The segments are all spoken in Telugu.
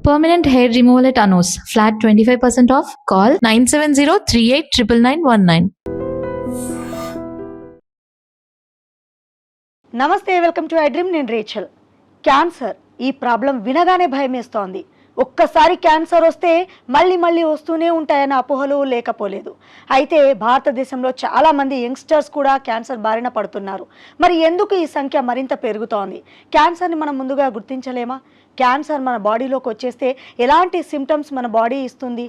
Permanent hair removal at Anos. Flat 25% off. Call 970-389919. నమస్తే, వెల్కమ్ టు ఐ డ్రీమ్. నేను రేచల్. క్యాన్సర్ ఈ ప్రాబ్లం వినగానే భయమేస్తోంది. ఒక్కసారి క్యాన్సర్ వస్తే మళ్ళీ మళ్ళీ వస్తూనే ఉంటాయన్న అపోహలు లేకపోలేదు. అయితే భారతదేశంలో చాలామంది యంగ్స్టర్స్ కూడా క్యాన్సర్ బారిన పడుతున్నారు. మరి ఎందుకు ఈ సంఖ్య మరింత పెరుగుతోంది? క్యాన్సర్ని మనం ముందుగా గుర్తించలేమా? క్యాన్సర్ మన బాడీలోకి వచ్చేస్తే ఎలాంటి సిమ్టమ్స్ మన బాడీ ఇస్తుంది?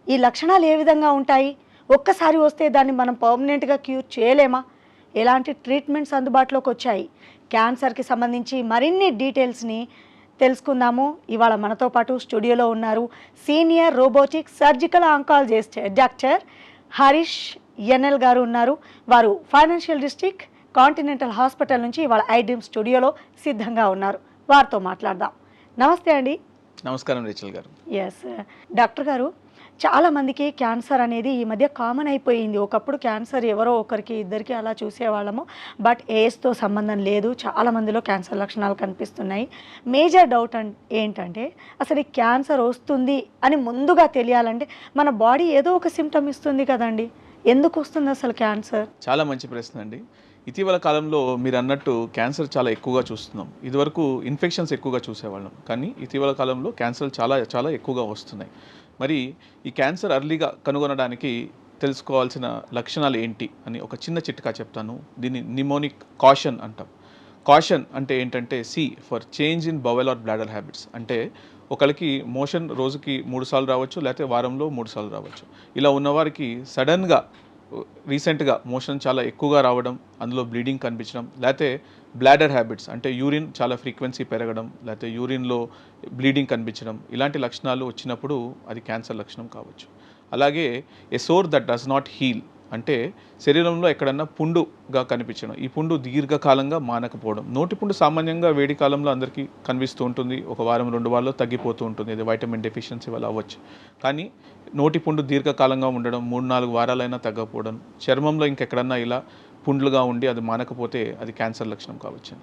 ఈ లక్షణాలు ఏ విధంగా ఉంటాయి? ఒక్కసారి వస్తే దాన్ని మనం పర్మనెంట్గా క్యూర్ చేయలేమా? ఎలాంటి ట్రీట్మెంట్స్ అందుబాటులోకి వచ్చాయి? క్యాన్సర్కి సంబంధించి మరిన్ని డీటెయిల్స్ని తెలుసుకుందాము. ఇవాళ మనతో పాటు స్టూడియోలో ఉన్నారు senior robotic surgical oncologist doctor Harish NL గారు ఉన్నారు. వారు ఫైనాన్షియల్ డిస్ట్రిక్ట్ కాంటినెంటల్ హాస్పిటల్ నుంచి ఇవాళ ఐ డ్రీమ్ స్టూడియోలో సిద్ధంగా ఉన్నారు. వారితో మాట్లాడదాం. నమస్తే అండి. నమస్కారం రేచల్ గారు. ఎస్ డాక్టర్ గారు, చాలామందికి క్యాన్సర్ అనేది ఈ మధ్య కామన్ అయిపోయింది. ఒకప్పుడు క్యాన్సర్ ఎవరో ఒకరికి ఇద్దరికి అలా చూసేవాళ్ళము. బట్ ఏజ్తో సంబంధం లేదు, చాలామందిలో క్యాన్సర్ లక్షణాలు కనిపిస్తున్నాయి. మేజర్ డౌట్ ఏంటంటే అసలు ఈ క్యాన్సర్ వస్తుంది అని ముందుగా తెలియాలంటే మన బాడీ ఏదో ఒక సిమ్టమ్ ఇస్తుంది కదండి. ఎందుకు వస్తుంది అసలు క్యాన్సర్? చాలా మంచి ప్రశ్న అండి. ఇటీవల కాలంలో మీరు అన్నట్టు క్యాన్సర్ చాలా ఎక్కువగా చూస్తున్నాం. ఇదివరకు ఇన్ఫెక్షన్స్ ఎక్కువగా చూసేవాళ్ళం, కానీ ఇటీవల కాలంలో క్యాన్సర్ చాలా ఎక్కువగా వస్తున్నాయి. మరి ఈ క్యాన్సర్ అర్లీగా కనుగొనడానికి తెలుసుకోవాల్సిన లక్షణాలు ఏంటి అని ఒక చిన్న చిట్కా చెప్తాను. దీన్ని నిమోనిక్ కాషన్ అంటాం. కాషన్ అంటే ఏంటంటే C for change in bowel or bladder habits. అంటే ఒకరికి మోషన్ రోజుకి 3 సార్లు రావచ్చు, లేకపోతే వారంలో 3 సార్లు రావచ్చు. ఇలా ఉన్నవారికి సడన్గా రీసెంట్గా మోషన్ చాలా ఎక్కువగా రావడం, అందులో బ్లీడింగ్ కనిపించడం, లేకపోతే బ్లాడర్ హ్యాబిట్స్ అంటే యూరిన్ చాలా ఫ్రీక్వెన్సీ పెరగడం, లేకపోతే యూరిన్లో బ్లీడింగ్ కనిపించడం, ఇలాంటి లక్షణాలు వచ్చినప్పుడు అది క్యాన్సర్ లక్షణం కావచ్చు. అలాగే a sore that does not heal అంటే శరీరంలో ఎక్కడన్నా పుండుగా కనిపించడం, ఈ పుండు దీర్ఘకాలంగా మానకపోవడం. నోటి పుండు సామాన్యంగా వేడి కాలంలో అందరికీ కనిపిస్తూ ఉంటుంది, ఒక వారం 2 వారాల్లో తగ్గిపోతూ ఉంటుంది, ఇది వైటమిన్ డెఫిషియన్సీ వల్ల అవ్వచ్చు. కానీ నోటి పుండు దీర్ఘకాలంగా ఉండడం, 3-4 వారాలైనా తగ్గకపోవడం, చర్మంలో ఇంకెక్కడన్నా ఇలా పుండ్లుగా ఉండి అది మానకపోతే అది క్యాన్సర్ లక్షణం కావచ్చు.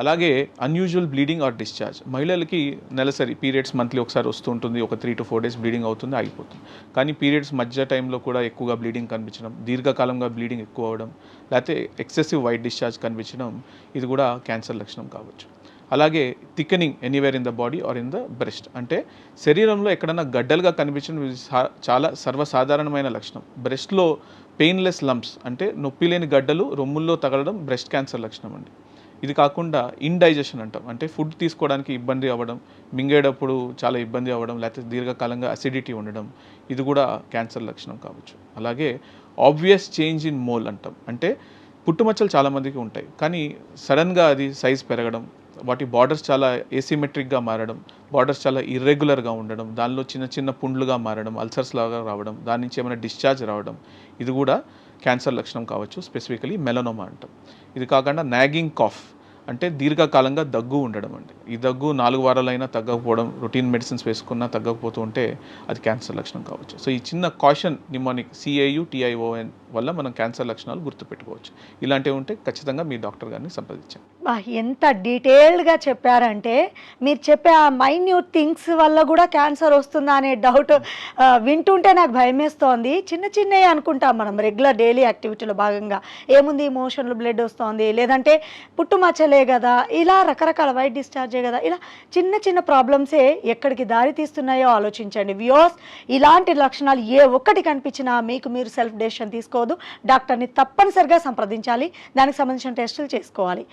అలాగే అన్యూజువల్ బ్లీడింగ్ ఆర్ డిశ్చార్జ్. మహిళలకి నెలసరి పీరియడ్స్ మంత్లీ ఒకసారి వస్తూ ఉంటుంది, ఒక 3 to 4 days బ్లీడింగ్ అవుతుంది, ఆగిపోతుంది. కానీ పీరియడ్స్ మధ్య టైంలో కూడా ఎక్కువగా బ్లీడింగ్ కనిపించడం, దీర్ఘకాలంగా బ్లీడింగ్ ఎక్కువ అవ్వడం, లేకపోతే ఎక్సెసివ్ వైట్ డిశ్చార్జ్ కనిపించడం, ఇది కూడా క్యాన్సర్ లక్షణం కావచ్చు. అలాగే thickening anywhere in the body or in the breast అంటే శరీరంలో ఎక్కడన్నా గడ్డలుగా కనిపించడం చాలా సర్వసాధారణమైన లక్షణం. బ్రెస్ట్లో పెయిన్లెస్ లంప్స్ అంటే నొప్పి లేని గడ్డలు రొమ్ముల్లో తగలడం బ్రెస్ట్ క్యాన్సర్ లక్షణం అండి. ఇది కాకుండా ఇండైజెషన్ అంటాం, అంటే ఫుడ్ తీసుకోవడానికి ఇబ్బంది అవ్వడం, మింగేటప్పుడు చాలా ఇబ్బంది అవ్వడం, లేకపోతే దీర్ఘకాలంగా అసిడిటీ ఉండడం, ఇది కూడా క్యాన్సర్ లక్షణం కావచ్చు. అలాగే ఆబ్వియస్ చేంజ్ ఇన్ మోల్ అంటాం, అంటే పుట్టుమచ్చలు చాలామందికి ఉంటాయి, కానీ సడన్గా అది సైజ్ పెరగడం, వాటి బార్డర్స్ చాలా ఏసిమెట్రిక్గా మారడం, బార్డర్స్ చాలా ఇర్రెగ్యులర్గా ఉండడం, దానిలో చిన్న చిన్న పుండ్లుగా మారడం, అల్సర్స్ లాగా రావడం, దాని నుంచి ఏమైనా డిశ్చార్జ్ రావడం, ఇది కూడా క్యాన్సర్ లక్షణం కావచ్చు. స్పెసిఫికలీ మెలనోమా అంటాం. ఇది కాకుండా నాగింగ్ కాఫ్ అంటే దీర్ఘకాలంగా దగ్గు ఉండడం అండి. ఈ దగ్గు 4 వారాలైనా తగ్గకపోవడం, రొటీన్ మెడిసిన్స్ వేసుకున్నా తగ్గకపోతూ ఉంటే అది క్యాన్సర్ లక్షణం కావచ్చు. సో ఈ చిన్న కాషన్ నిమోనిక్ CAUTION వల్ల మనం క్యాన్సర్ లక్షణాలు గుర్తుపెట్టుకోవచ్చు. ఇలాంటివి ఉంటే ఖచ్చితంగా మీ డాక్టర్ గారిని సంప్రదించండి. ఎంత డీటెయిల్డ్గా చెప్పారంటే మీరు చెప్పే ఆ మైన్యూట్ థింగ్స్ వల్ల కూడా క్యాన్సర్ వస్తుందా అనే డౌట్ వింటుంటే నాకు భయమేస్తోంది. చిన్న చిన్నవి అనుకుంటాం మనం రెగ్యులర్ డైలీ యాక్టివిటీలో భాగంగా. ఏముంది, మోషన్లో బ్లడ్ వస్తుంది, లేదంటే పుట్టుమచ్చలే కదా, ఇలా రకరకాల వైట్ డిశ్చార్జే కదా, ఇలా చిన్న చిన్న ప్రాబ్లమ్సే ఎక్కడికి దారి తీస్తున్నాయో ఆలోచించండి. వ్యూవర్స్, ఇలాంటి లక్షణాలు ఏ ఒక్కటి కనిపించినా మీకు మీరు సెల్ఫ్ డెసిషన్ తీసుకోవద్దు, డాక్టర్ని తప్పనిసరిగా సంప్రదించాలి, దానికి సంబంధించిన టెస్టులు చేసుకోవాలి.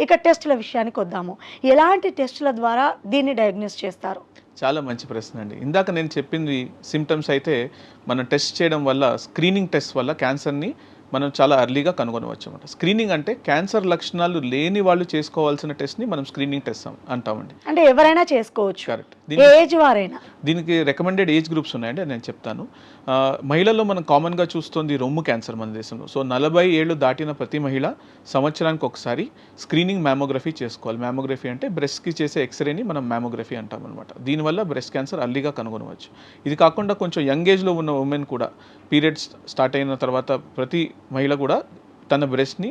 ఇక టెస్టుల విషయానికి వద్దాము. ఎలాంటి టెస్టుల ద్వారా దీన్ని డయాగ్నోస్ చేస్తారు? చాలా మంచి ప్రశ్న అండి. ఇందాక నేను చెప్పింది సిమ్టమ్స్ అయితే మనం టెస్ట్ చేయడం వల్ల, స్క్రీనింగ్ టెస్ట్ వల్ల క్యాన్సర్ని మనం చాలా అర్లీగా కనుగొనవచ్చు అన్నమాట. స్క్రీనింగ్ అంటే క్యాన్సర్ లక్షణాలు లేని వాళ్ళు చేసుకోవాల్సిన టెస్ట్ని మనం స్క్రీనింగ్ టెస్ట్ అంటామండి. అంటే ఎవరైనా చేసుకోవచ్చు, కరెక్ట్. ఏజ్ వారైనా. దీనికి రికమెండెడ్ ఏజ్ గ్రూప్స్ ఉన్నాయండి, నేను చెప్తాను. మహిళల్లో మనం కామన్గా చూస్తుంది రొమ్ము క్యాన్సర్ మన దేశంలో. సో 40 ఏళ్ళు దాటిన ప్రతి మహిళ సంవత్సరానికి ఒకసారి స్క్రీనింగ్ మ్యామోగ్రఫీ చేసుకోవాలి. మ్యామోగ్రఫీ అంటే బ్రెస్ట్కి చేసే ఎక్స్రేని మనం మ్యామోగ్రఫీ అంటాం అనమాట. దీనివల్ల బ్రెస్ట్ క్యాన్సర్ అర్లీగా కనుగొనవచ్చు. ఇది కాకుండా కొంచెం యంగ్ ఏజ్లో ఉన్న ఉమెన్ కూడా పీరియడ్స్ స్టార్ట్ అయిన తర్వాత ప్రతి మహిళ కూడా తన బ్రెస్ట్ని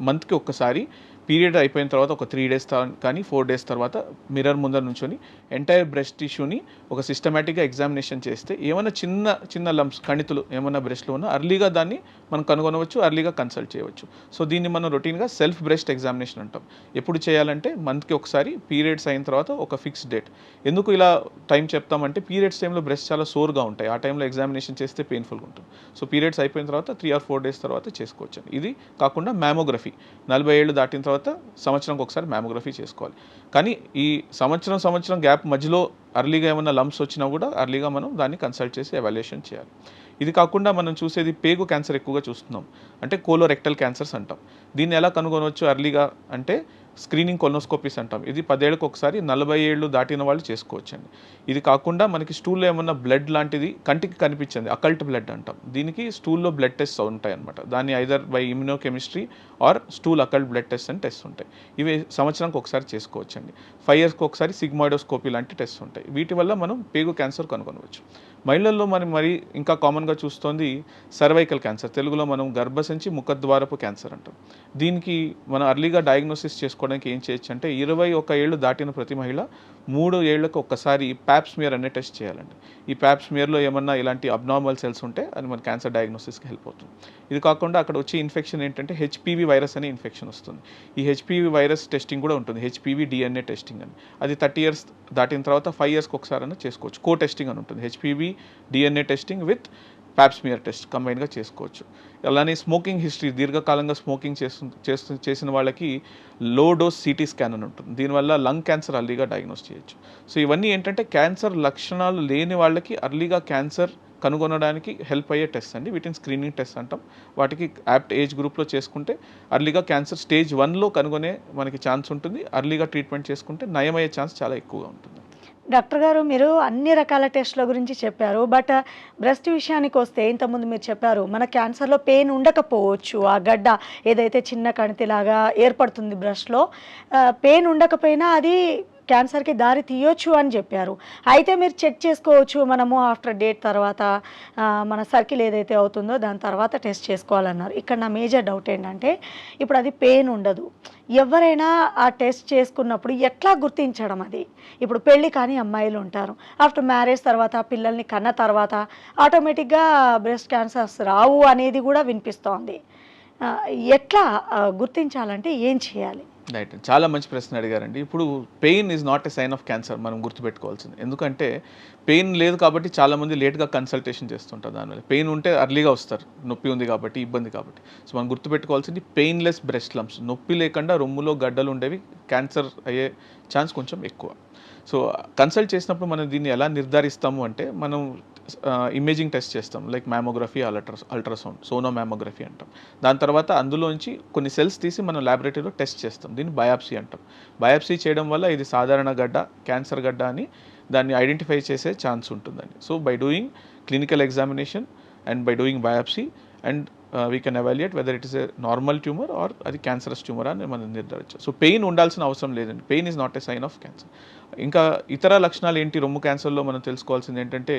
మంత్కి ఒక్కసారి పీరియడ్ అయిపోయిన తర్వాత ఒక 3 days కానీ 4 days తర్వాత మిర్రర్ ముందర నుంచొని ఎంటైర్ బ్రెస్ట్ టిష్యూని ఒక సిస్టమేటిక్గా ఎగ్జామినేషన్ చేస్తే ఏమైనా చిన్న చిన్న లంప్స్ కణితులు ఏమైనా బ్రెస్ట్లో ఉన్నా అర్లీగా దాన్ని మనం కనుగొనవచ్చు, అర్లీగా కన్సల్ట్ చేయవచ్చు. సో దీన్ని మనం రొటీన్గా సెల్ఫ్ బ్రెస్ట్ ఎగ్జామినేషన్ అంటాం. ఎప్పుడు చేయాలంటే మంత్కి ఒకసారి, పీరియడ్స్ అయిన తర్వాత ఒక ఫిక్స్డ్ డేట్. ఎందుకు ఇలా టైం చెప్తామంటే పీరియడ్స్ టైంలో బ్రెస్ట్ చాలా సోర్గా ఉంటాయి, ఆ టైంలో ఎగ్జామినేషన్ చేస్తే పెయిన్ఫుల్గా ఉంటుంది. సో పీరియడ్స్ అయిపోయిన తర్వాత 3 or 4 days తర్వాత చేసుకోవచ్చు. ఇది కాకుండా మ్యామోగ్రఫీ 40 ఏళ్ళు దాటిన తర్వాత సంవత్సరంకి ఒకసారి మ్యామోగ్రఫీ చేసుకోవాలి. కానీ ఈ సంవత్సరం గ్యాప్ మధ్యలో అర్లీగా ఏమైనా లంప్స్ వచ్చినా కూడా అర్లీగా మనం దాన్ని కన్సల్ట్ చేసి ఎవాల్యుయేషన్ చేయాలి. ఇది కాకుండా మనం చూసేది పేగు క్యాన్సర్ ఎక్కువగా చూస్తున్నాం, అంటే కోలోరెక్టల్ క్యాన్సర్స్ అంటాం. దీన్ని ఎలా కనుగొనవచ్చు అర్లీగా అంటే స్క్రీనింగ్ కొలోనోస్కోపీస్ అంటాం. ఇది 10 ఏళ్ళకి ఒకసారి 40 ఏళ్ళు దాటిన వాళ్ళు చేసుకోవచ్చండి. ఇది కాకుండా మనకి స్టూల్లో ఏమన్నా బ్లడ్ లాంటిది కంటికి కనిపించింది అకల్ట్ బ్లడ్ అంటాం. దీనికి స్టూల్లో బ్లడ్ టెస్ట్ ఉంటాయి అనమాట. దాన్ని either by immunochemistry or stool occult blood test అని టెస్ట్ ఉంటాయి. ఇవి సంవత్సరానికి ఒకసారి చేసుకోవచ్చండి. 5 yearsకి ఒకసారి సిగ్మాయిడోస్కోపీ లాంటి టెస్ట్ ఉంటాయి. వీటి వల్ల మనం పేగు క్యాన్సర్ కనుగొనవచ్చు. మహిళల్లో మనం మరి ఇంకా కామన్గా చూస్తోంది సర్వైకల్ క్యాన్సర్, తెలుగులో మనం గర్భసంచి ముఖద్వారపు క్యాన్సర్ అంటాం. దీనికి మనం అర్లీగా డయాగ్నోసిస్ చేసుకోవడానికి ఏం చేయొచ్చు అంటే 21 ఏళ్ళు దాటిన ప్రతి మహిళ 3 ఏళ్లకు ఒక్కసారి ప్యాప్స్మియర్ అనే టెస్ట్ చేయాలండి. ఈ ప్యాప్స్మియర్లో ఏమన్నా ఇలాంటి అబ్నార్మల్ సెల్స్ ఉంటే అది మన క్యాన్సర్ డయాగ్నోసిస్కి హెల్ప్ అవుతుంది. ఇది కాకుండా అక్కడ వచ్చే ఇన్ఫెక్షన్ ఏంటంటే హెచ్పివి వైరస్ అనే ఇన్ఫెక్షన్ వస్తుంది. ఈ హెచ్పివి వైరస్ టెస్టింగ్ కూడా ఉంటుంది, హెచ్పివి DNA టెస్టింగ్ అని. అది 30 years దాటిన తర్వాత 5 yearsకి ఒకసారి అన్న చేసుకోవచ్చు. కో టెస్టింగ్ అని ఉంటుంది, HPV DNA testing with pap smear test కంబైన్గా చేసుకోవచ్చు. అలానే స్మోకింగ్ హిస్టరీ, దీర్ఘకాలంగా స్మోకింగ్ చేసిన వాళ్ళకి లో డోస్ సిటీ స్కాన్ అని ఉంటుంది. దీనివల్ల లంగ్ క్యాన్సర్ అర్లీగా డయాగ్నోస్ చేయొచ్చు. సో ఇవన్నీ ఏంటంటే క్యాన్సర్ లక్షణాలు లేని వాళ్ళకి అర్లీగా క్యాన్సర్ కనుగొనడానికి హెల్ప్ అయ్యే టెస్ట్ అండి. వీటిని స్క్రీనింగ్ టెస్ట్ అంటాం. వాటికి యాప్ట్ ఏజ్ గ్రూప్లో చేసుకుంటే అర్లీగా క్యాన్సర్ స్టేజ్ 1లో కనుగొనే మనకి ఛాన్స్ ఉంటుంది. అర్లీగా ట్రీట్మెంట్ చేసుకుంటే నయమయ్యే ఛాన్స్ చాలా ఎక్కువగా ఉంటుంది. డాక్టర్ గారు, మీరు అన్ని రకాల టెస్ట్ల గురించి చెప్పారు. బట్ బ్రెస్ట్ విషయానికి వస్తే ఇంతకుముందు మీరు చెప్పారు మన క్యాన్సర్లో పెయిన్ ఉండకపోవచ్చు, ఆ గడ్డ ఏదైతే చిన్న కణితిలాగా ఏర్పడుతుంది బ్రెస్ట్లో, పెయిన్ ఉండకపోయినా అది క్యాన్సర్కి దారి తీయొచ్చు అని చెప్పారు. అయితే మీరు చెక్ చేసుకోవచ్చు మనము ఆఫ్టర్ డేట్ తర్వాత, మన సర్కిల్ ఏదైతే అవుతుందో దాని తర్వాత టెస్ట్ చేసుకోవాలన్నారు. ఇక్కడ నా మేజర్ డౌట్ ఏంటంటే ఇప్పుడు అది పెయిన్ ఉండదు, ఎవరైనా ఆ టెస్ట్ చేసుకున్నప్పుడు ఎట్లా గుర్తించడం అది? ఇప్పుడు పెళ్ళి కానీ అమ్మాయిలు ఉంటారు, ఆఫ్టర్ మ్యారేజ్ తర్వాత పిల్లల్ని కన్న తర్వాత ఆటోమేటిక్గా బ్రెస్ట్ క్యాన్సర్స్ రావు అనేది కూడా వినిపిస్తోంది. ఎట్లా గుర్తించాలంటే ఏం చేయాలి? రైట్, చాలా మంచి ప్రశ్న అడిగారండి. ఇప్పుడు pain is not a sign of cancer మనం గుర్తుపెట్టుకోవాల్సింది. ఎందుకంటే పెయిన్ లేదు కాబట్టి చాలామంది లేట్గా కన్సల్టేషన్ చేస్తుంటారు. దానివల్ల పెయిన్ ఉంటే అర్లీగా వస్తారు, నొప్పి ఉంది కాబట్టి, ఇబ్బంది కాబట్టి. సో మనం గుర్తుపెట్టుకోవాల్సింది పెయిన్లెస్ బ్రెస్ట్ లంప్స్, నొప్పి లేకుండా రొమ్ములో గడ్డలు ఉండేవి క్యాన్సర్ అయ్యే ఛాన్స్ కొంచెం ఎక్కువ. సో కన్సల్ట్ చేసినప్పుడు మనం దీన్ని ఎలా నిర్ధారిస్తాము అంటే మనం ఇమేజింగ్ టెస్ట్ చేస్తాం, like mammography, ultrasound, Sono mammography అంటాం. దాని తర్వాత అందులోంచి కొన్ని సెల్స్ తీసి మనం ల్యాబొరేటరీలో టెస్ట్ చేస్తాం, దీన్ని బయాప్సీ అంటాం. బయాప్సీ చేయడం వల్ల ఇది సాధారణ గడ్డ, క్యాన్సర్ గడ్డ అని దాన్ని ఐడెంటిఫై చేసే ఛాన్స్ ఉంటుందండి. So by doing clinical examination and by doing biopsy and we can evaluate whether it is a normal tumour or అది క్యాన్సరస్ ట్యూమర్ అని మనం నిర్ధారించాం. సో పెయిన్ ఉండాల్సిన అవసరం లేదండి, pain is not a sign of cancer. ఇంకా ఇతర లక్షణాలు ఏంటి రొమ్ము క్యాన్సర్లో మనం తెలుసుకోవాల్సింది ఏంటంటే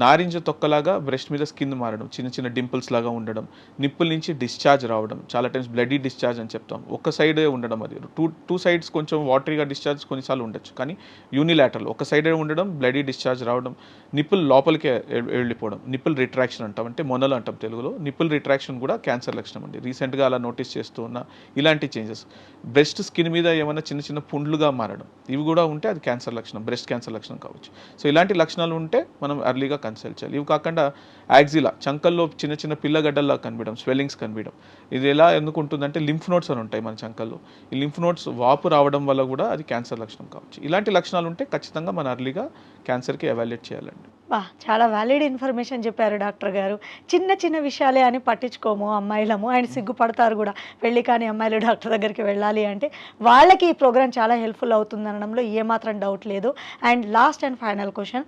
నారింజ తొక్కలాగా బ్రెస్ట్ మీద స్కిన్ మారడం, చిన్న చిన్న డింపుల్స్ లాగా ఉండడం, నిప్పుల నుంచి డిశ్చార్జ్ రావడం, చాలా టైమ్స్ బ్లడీ డిశ్చార్జ్ అని చెప్తాం, ఒక సైడే ఉండడం, అది టూ సైడ్స్ కొంచెం వాటరీగా డిశ్చార్జ్ కొన్నిసార్లు ఉండొచ్చు, కానీ యూనిలాటరల్ ఒక సైడే ఉండడం, బ్లడీ డిశ్చార్జ్ రావడం, నిప్పుల్ లోపలికి వెళ్ళిపోవడం, నిప్పుల్ రిట్రాక్షన్ అంటాం, అంటే మొనలు అంటాం తెలుగులో. నిప్పుల్ రిట్రాక్షన్ కూడా క్యాన్సర్ లక్షణం అండి. రీసెంట్గా అలా నోటీస్ చేస్తూ ఉన్న ఇలాంటి చేంజెస్, బ్రెస్ట్ స్కిన్ మీద ఏమైనా చిన్న చిన్న పుండ్లుగా మారడం, ఇవి కూడా ఉంటే అది క్యాన్సర్ లక్షణం, బ్రెస్ట్ క్యాన్సర్ లక్షణం కావచ్చు. సో ఇలాంటి లక్షణాలు ఉంటే మనం అర్లీగా కన్సల్ట్ చేయాలి. ఇవి కాకుండా యాక్సిలా, చంకల్లో చిన్న చిన్న పిల్లగడ్డల్లా కనిపించడం, స్వెల్లింగ్స్ కనిపించడం, ఇది ఎలా ఎందుకు ఉంటుందంటే లింఫ్ నోట్స్ అని ఉంటాయి మన చంకల్లో, ఈ లింఫ్ నోట్స్ వాపు రావడం వల్ల కూడా అది క్యాన్సర్ లక్షణం కావచ్చు. ఇలాంటి లక్షణాలు ఉంటే ఖచ్చితంగా మనం అర్లీగా క్యాన్సర్కి ఎవాల్యుయేట్ చేయాలండి. చాలా వ్యాలిడ్ ఇన్ఫర్మేషన్ చెప్పారు డాక్టర్ గారు. చిన్న చిన్న విషయాలే అని పట్టించుకోము అమ్మాయిలము, ఆయన సిగ్గుపడతారు కూడా. పెళ్ళి కానీ అమ్మాయిలు డాక్టర్ దగ్గరికి వెళ్ళాలి అంటే వాళ్ళకి ఈ ప్రోగ్రామ్ చాలా హెల్ప్ఫుల్ అవుతుంది అనడంలో ఏమాత్రం డౌట్ లేదు. And last and final question,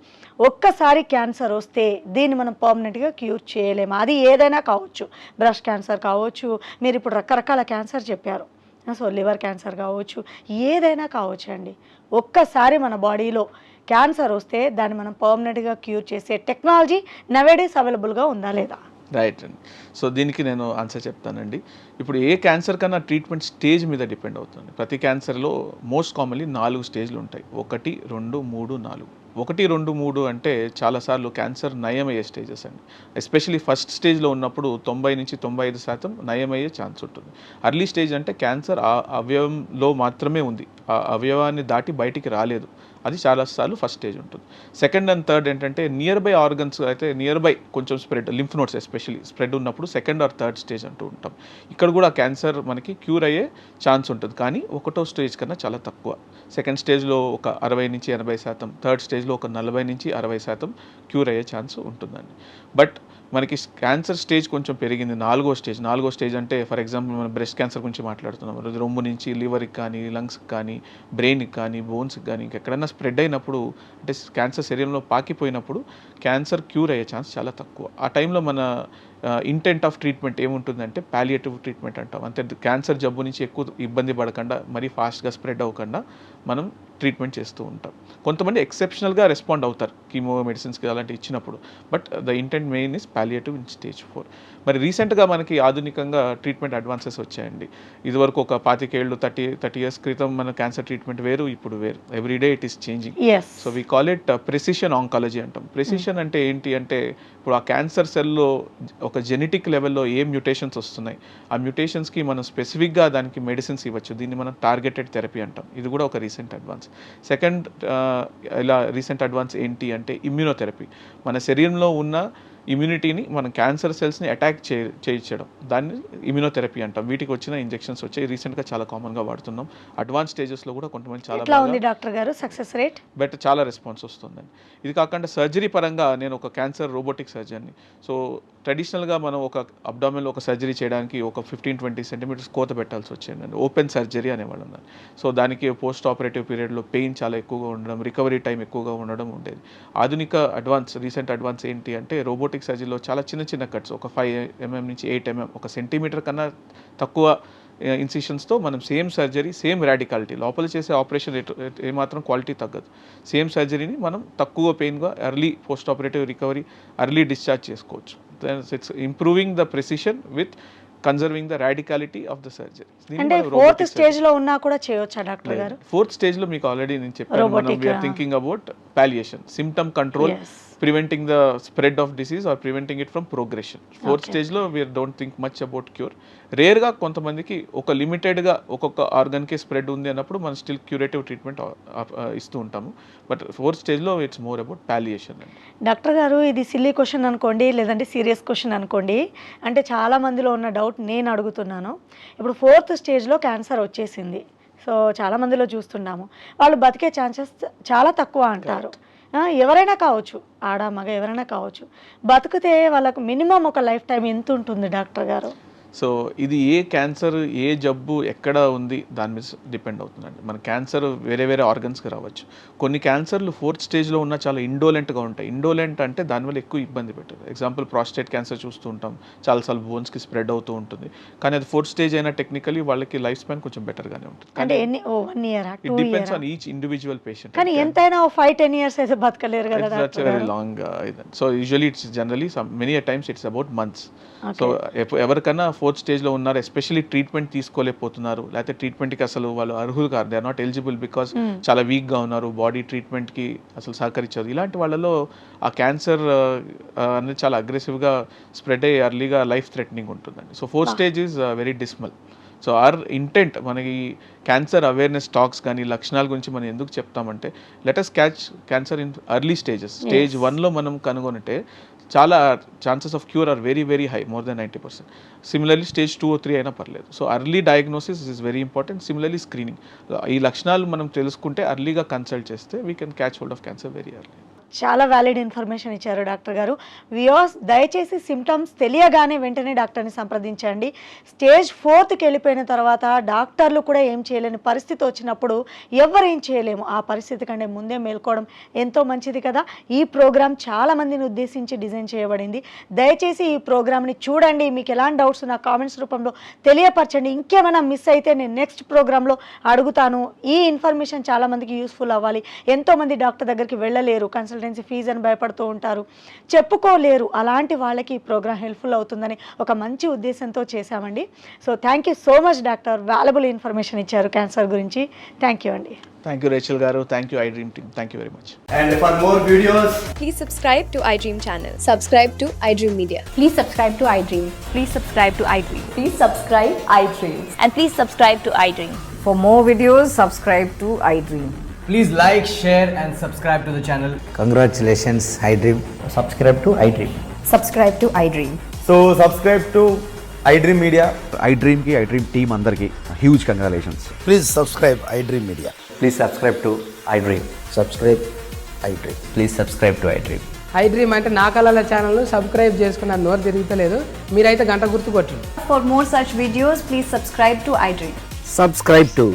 ఒక్కసారి క్యాన్సర్ వస్తే దీన్ని మనం పర్మనెంట్గా క్యూర్ చేయలేము, అది ఏదైనా కావచ్చు, బ్రెస్ట్ క్యాన్సర్ కావచ్చు, మీరు ఇప్పుడు రకరకాల క్యాన్సర్ చెప్పారు, సో లివర్ క్యాన్సర్ కావచ్చు, ఏదైనా కావచ్చు అండి. ఒక్కసారి మన బాడీలో క్యాన్సర్ వస్తే దాన్ని మనం పర్మనెంట్గా క్యూర్ చేసే టెక్నాలజీ నవేడేస్ అవైలబుల్గా ఉందా లేదా? రైట్ అండి. సో దీనికి నేను ఆన్సర్ చెప్తానండి. ఇప్పుడు ఏ క్యాన్సర్ కన్నా ట్రీట్మెంట్ స్టేజ్ మీద డిపెండ్ అవుతుంది. ప్రతి క్యాన్సర్లో మోస్ట్ కామన్లీ 4 స్టేజ్లు ఉంటాయి. 1, 2, 3, 4. 1, 2, 3 అంటే చాలాసార్లు క్యాన్సర్ నయమయ్యే స్టేజెస్ అండి. ఎస్పెషలీ ఫస్ట్ స్టేజ్లో ఉన్నప్పుడు 90-95% నయమయ్యే ఛాన్స్ ఉంటుంది. అర్లీ స్టేజ్ అంటే క్యాన్సర్ ఆ అవయవంలో మాత్రమే ఉంది, ఆ అవయవాన్ని దాటి బయటికి రాలేదు. అది చాలాసార్లు ఫస్ట్ స్టేజ్ ఉంటుంది. సెకండ్ అండ్ థర్డ్ ఏంటంటే నియర్ బై ఆర్గన్స్ అయితే నియర్ బై కొంచెం spread, lymph nodes especially spread ఉన్నప్పుడు సెకండ్ ఆర్ థర్డ్ స్టేజ్ అంటూ ఉంటాం. ఇక్కడ కూడా క్యాన్సర్ మనకి క్యూర్ అయ్యే ఛాన్స్ ఉంటుంది, కానీ 1వ స్టేజ్ కన్నా చాలా తక్కువ. సెకండ్ స్టేజ్లో ఒక 60-80%, థర్డ్ స్టేజ్లో ఒక 40-60% క్యూర్ అయ్యే ఛాన్స్ ఉంటుందండి. బట్ మనకి క్యాన్సర్ స్టేజ్ కొంచెం పెరిగింది, 4వ స్టేజ్ అంటే ఫర్ ఎగ్జాంపుల్ మనం బ్రెస్ట్ క్యాన్సర్ గురించి మాట్లాడుతున్నాం. రొమ్ము నుంచి లివర్కి కానీ, లంగ్స్కి కానీ, బ్రెయిన్కి కానీ, బోన్స్కి కానీ ఇంకెక్కడైనా స్ప్రెడ్ అయినప్పుడు, అంటే క్యాన్సర్ శరీరంలో పాకిపోయినప్పుడు క్యాన్సర్ క్యూర్ అయ్యే ఛాన్స్ చాలా తక్కువ. ఆ టైంలో మన ఇంటెంట్ ఆఫ్ ట్రీట్మెంట్ ఏముంటుందంటే పాలియేటివ్ ట్రీట్మెంట్ అంటాం. అంతే, క్యాన్సర్ జబ్బు నుంచి ఎక్కువ ఇబ్బంది పడకుండా, మరీ ఫాస్ట్గా స్ప్రెడ్ అవ్వకుండా మనం ట్రీట్మెంట్ చేస్తూ ఉంటాం. కొంతమంది ఎక్సెప్షనల్గా రెస్పాండ్ అవుతారు కీమో మెడిసిన్స్కి అలాంటివి ఇచ్చినప్పుడు, but the intent main is palliative in stage 4. మరి రీసెంట్గా మనకి ఆధునికంగా ట్రీట్మెంట్ అడ్వాన్సెస్ వచ్చాయండి. ఇదివరకు ఒక 25 ఏళ్ళు 30 ఇయర్స్ క్రితం మన క్యాన్సర్ ట్రీట్మెంట్ వేరు, ఇప్పుడు వేరు. Everyday it is changing. So we call it precision oncology అంటాం. ప్రెసిషన్ అంటే ఏంటి అంటే, ఇప్పుడు ఆ క్యాన్సర్ సెల్లో ఒక జెనెటిక్ లెవెల్లో ఏ మ్యూటేషన్స్ వస్తున్నాయి, ఆ మ్యూటేషన్స్కి మనం స్పెసిఫిక్గా దానికి మెడిసిన్స్ ఇవ్వచ్చు. దీన్ని మనం టార్గెటెడ్ థెరపీ అంటాం. ఇది కూడా ఒక రీసెంట్ అడ్వాన్స్. సెకండ్ ఇలా రీసెంట్ అడ్వాన్స్ ఏంటి అంటే ఇమ్యూనోథెరపీ. మన శరీరంలో ఉన్న ఇమ్యూనిటీని మనం క్యాన్సర్ సెల్స్ని అటాక్ చేయించడం, దాన్ని ఇమ్యూనోథెరపీ అంటాం. వీటికి వచ్చిన ఇంజెక్షన్స్ వచ్చాయి, రీసెంట్గా చాలా కామన్గా వాడుతున్నాం. అడ్వాన్స్ స్టేజెస్లో కూడా కొంతమంది చాలా ఉంది డాక్టర్ గారు సక్సెస్ రేట్ బెటర్, చాలా రెస్పాన్స్ వస్తుందండి. ఇది కాకుండా సర్జరీ పరంగా నేను ఒక క్యాన్సర్ రోబోటిక్ సర్జన్ని. సో ట్రెడిషనల్గా మనం ఒక అబ్డామిన్లో ఒక సర్జరీ చేయడానికి ఒక 15-20 సెంటీమీటర్స్ కోత పెట్టాల్సి వచ్చిందండి. ఓపెన్ సర్జరీ అనేవాళ్ళు ఉన్నారు. సో దానికి పోస్ట్ ఆపరేటివ్ పీరియడ్లో పెయిన్ చాలా ఎక్కువగా ఉండడం, రికవరీ టైం ఎక్కువగా ఉండడం ఉండేది. ఆధునిక రీసెంట్ అడ్వాన్స్ ఏంటి అంటే, రోబోటిక్ సర్జరీలో చాలా చిన్న కట్స్, ఒక 5 mm నుంచి 8 mm, 1 సెంటీమీటర్ కన్నా తక్కువ ఇన్సిషన్స్తో మనం సేమ్ సర్జరీ, సేమ్ రాడికాలిటీ, లోపల చేసే ఆపరేషన్ ఏమాత్రం క్వాలిటీ తగ్గదు. సేమ్ సర్జరీని మనం తక్కువ పెయిన్గా early post operative recovery, early discharge చేసుకోవచ్చు. It's improving the precision with conserving the radicality of the surgery. అంటే 4th స్టేజ్ లో ఉన్నా కూడా చేయొచ్చా డాక్టర్ గారు? 4th స్టేజ్ లో మీకు ఆల్రెడీ నేను చెప్పాను, మనం we're thinking about palliation, symptom control, preventing the spread of disease or preventing it from progression. 4th stage లో we don't think much about cure. రేర్గా కొంతమందికి ఒక లిమిటెడ్గా ఒక్కొక్క ఆర్గన్కి స్ప్రెడ్ ఉంది అన్నప్పుడు మనం స్టిల్ క్యూరేటివ్ ట్రీట్మెంట్ ఇస్తూ ఉంటాము. బట్ 4th స్టేజ్లో ఇట్స్ మోర్ అబౌట్ పాలియేషన్. డాక్టర్ గారు, ఇది సిల్లీ క్వశ్చన్ అనుకోండి, లేదంటే సీరియస్ క్వశ్చన్ అనుకోండి, అంటే చాలా మందిలో ఉన్న డౌట్ నేను అడుగుతున్నాను. ఇప్పుడు 4th స్టేజ్లో క్యాన్సర్ వచ్చేసింది, సో చాలా మందిలో చూస్తున్నాము, వాళ్ళు బతికే ఛాన్సెస్ చాలా తక్కువ అంటారు. ఎవరైనా కావచ్చు, ఆడ మగ ఎవరైనా కావచ్చు, బతికితే వాళ్ళకు మినిమం ఒక లైఫ్ టైం ఎంత ఉంటుంది డాక్టర్ గారు? సో ఇది ఏ క్యాన్సర్, ఏ జబ్బు ఎక్కడ ఉంది దాని మీద డిపెండ్ అవుతుందండి. మన క్యాన్సర్ వేరే వేరే ఆర్గన్స్కి రావచ్చు. కొన్ని క్యాన్సర్లు 4th స్టేజ్లో ఉన్న చాలా ఇండోలెంట్గా ఉంటాయి. ఇండోలెంట్ అంటే దానివల్ల ఎక్కువ ఇబ్బంది పెట్టదు. ఎగ్జాంపుల్ ప్రాస్టేట్ క్యాన్సర్ చూస్తూ ఉంటాం, చాలాసార్లు బోన్స్కి స్ప్రెడ్ అవుతూ ఉంటుంది, కానీ అది 4th స్టేజ్ అయినా టెక్నికలీ వాళ్ళకి లైఫ్ స్పాన్ కొంచెం బెటర్గానే ఉంటుంది. అంటే 1 year, 2 years? Depends on each individual patient. కానీ ఎంతైనా 5-10 years అయితే బతకలేరు కదా. That's a very long so usually it's generally many times it's about months. So ఎవరికైనా 4th స్టేజ్లో ఉన్నారు, ఎస్పెషల్లీ ట్రీట్మెంట్ తీసుకోలేకపోతున్నారు, లేకపోతే ట్రీట్మెంట్కి అసలు వాళ్ళు అర్హులు కాదు, they are not eligible because చాలా వీక్గా ఉన్నారు, బాడీ ట్రీట్మెంట్కి అసలు సహకరించారు, ఇలాంటి వాళ్ళలో ఆ క్యాన్సర్ అనేది చాలా అగ్రెసివ్గా స్ప్రెడ్ అయ్యి ఎర్లీగా లైఫ్ థ్రెటనింగ్ ఉంటుందండి. So 4th stage is very dismal. So our intent మనకి క్యాన్సర్ అవేర్నెస్ టాక్స్ కానీ లక్షణాల గురించి మనం ఎందుకు చెప్తామంటే, let us catch cancer in early stages. Stage 1లో మనం కనుగొనితే చాలా chances of cure are very very high, more than 90%. Similarly stage 2 or 3 అయినా పర్లేదు. So early diagnosis is very important. Similarly screening, ఈ లక్షణాలు మనం తెలుసుకుంటే అర్లీగా కన్సల్ట్ చేస్తే we can catch hold of cancer very early. చాలా వ్యాలిడ్ ఇన్ఫర్మేషన్ ఇచ్చారు డాక్టర్ గారు. వ్యూవర్స్, దయచేసి సిమ్టమ్స్ తెలియగానే వెంటనే డాక్టర్ని సంప్రదించండి. స్టేజ్ 4కి వెళ్ళిపోయిన తర్వాత డాక్టర్లు కూడా ఏం చేయలేని పరిస్థితి వచ్చినప్పుడు ఎవరేం చేయలేము, ఆ పరిస్థితి కంటే ముందే మేల్కోవడం ఎంతో మంచిది కదా. ఈ ప్రోగ్రామ్ చాలా మందిని ఉద్దేశించి డిజైన్ చేయబడింది. దయచేసి ఈ ప్రోగ్రామ్ని చూడండి. మీకు ఎలాంటి డౌట్స్ నా కామెంట్స్ రూపంలో తెలియపరచండి. ఇంకేమైనా మిస్ అయితే నేను నెక్స్ట్ ప్రోగ్రాంలో అడుగుతాను. ఈ ఇన్ఫర్మేషన్ చాలా మందికి యూస్ఫుల్ అవ్వాలి. ఎంతోమంది డాక్టర్ దగ్గరికి వెళ్ళలేరు, కన్సల్ట్ కన్సల్టెన్సీ ఫీజు అని భయపడుతూ ఉంటారు, చెప్పుకోలేరు. అలాంటి వాళ్ళకి ఈ ప్రోగ్రామ్ హెల్ప్ఫుల్ అవుతుందని ఒక మంచి ఉద్దేశంతో చేశామండి. So thank you so much doctor, valuable information ఇచ్చారు క్యాన్సర్ గురించి. థ్యాంక్ యూ అండి. థ్యాంక్ యూ రేచల్ గారు, thank you iDream team, thank you very much. And for more videos, Please subscribe to iDream channel. Subscribe to iDream Media. Please subscribe to iDream. Please subscribe to iDream. Please subscribe iDream. And please subscribe to iDream. For more videos, subscribe to iDream. please like, share and subscribe to the channel. Congratulations, iDream. Subscribe to iDream. Subscribe to iDream. So subscribe to iDream Media. iDream की iDream team अंदर की huge congratulations. Please subscribe iDream Media. Please subscribe to iDream. Subscribe iDream. Please subscribe to iDream. iDream అంటే నా కళల ఛానల్ను సబ్స్క్రైబ్ చేసుకున్న నోరు తిరుగుతలేదు, మీరైతే గంట గుర్తు కొట్టండి. For more such videos, please subscribe to iDream. Subscribe to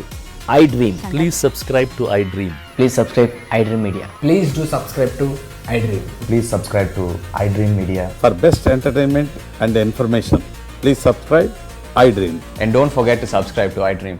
iDream. Please subscribe to iDream. Please subscribe iDream Media. Please do subscribe to iDream. Please subscribe to iDream Media. For best entertainment and information, please subscribe iDream. And don't forget to subscribe to iDream.